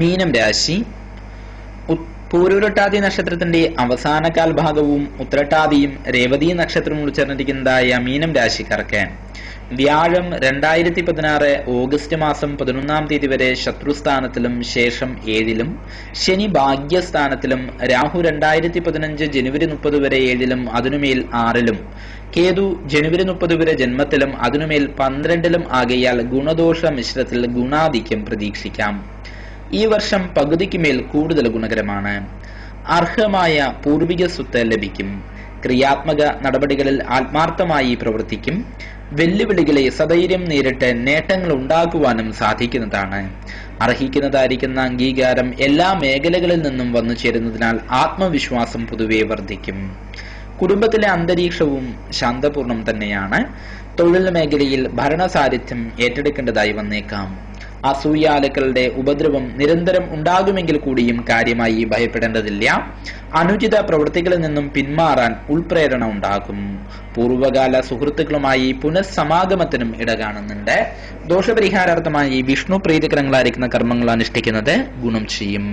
മീനം രാശി. പൂരുരുട്ടാതി നക്ഷത്രത്തിന്റെ അവസാന കാൽഭാഗവും ഉത്രട്ടാതിയും രേവതി നക്ഷത്രവും ഉൾച്ചേർന്നിരിക്കുന്നതായ മീനം രാശിക്കാർക്ക് വ്യാഴം 2016 ഓഗസ്റ്റ് മാസം 11-ാം തീയതി വരെ ശത്രുസ്ഥാനത്തിലും ശേഷം 7-ലും, ശനി ഭാഗ്യസ്ഥാനത്തിലും, രാഹു 2015 ജനുവരി 30 വരെ 7-ലും അതിനുമേൽ 6-ലും, കേതു ജനുവരി 30 വരെ ജന്മത്തിലും അതിനുമേൽ 12-ലും ആകയാൽ ഗുണദോഷ മിശ്രത്തിൽ ഗുണാധിക്യം പ്രതീക്ഷിക്കാം. ഈ വർഷം പകുതിക്ക് മേൽ കൂടുതൽ ഗുണകരമാണ്. അർഹമായ പൂർവിക സ്വത്ത് ലഭിക്കും. ക്രിയാത്മക നടപടികളിൽ ആത്മാർത്ഥമായി പ്രവർത്തിക്കും. വെല്ലുവിളികളെ സധൈര്യം നേരിട്ട് നേട്ടങ്ങൾ ഉണ്ടാക്കുവാനും സാധിക്കുന്നതാണ്. അർഹിക്കുന്നതായിരിക്കുന്ന അംഗീകാരം എല്ലാ മേഖലകളിൽ നിന്നും വന്നു ചേരുന്നതിനാൽ ആത്മവിശ്വാസം പൊതുവെ വർദ്ധിക്കും. കുടുംബത്തിലെ അന്തരീക്ഷവും ശാന്തപൂർണം തന്നെയാണ്. തൊഴിൽ മേഖലയിൽ ഭരണസാരഥ്യം ഏറ്റെടുക്കേണ്ടതായി വന്നേക്കാം. അസൂയാലുക്കളുടെ ഉപദ്രവം നിരന്തരം ഉണ്ടാകുമെങ്കിൽ കൂടിയും കാര്യമായി ഭയപ്പെടേണ്ടതില്ല. അനുചിത പ്രവൃത്തികളിൽ നിന്നും പിന്മാറാൻ ഉൾപ്രേരണ ഉണ്ടാകും. പൂർവകാല സുഹൃത്തുക്കളുമായി പുനഃസമാഗമത്തിനും ഇട കാണുന്നുണ്ട്. ദോഷപരിഹാരാർത്ഥമായി വിഷ്ണു പ്രീതികരങ്ങളായിരിക്കുന്ന കർമ്മങ്ങൾ അനുഷ്ഠിക്കുന്നത് ഗുണം ചെയ്യും.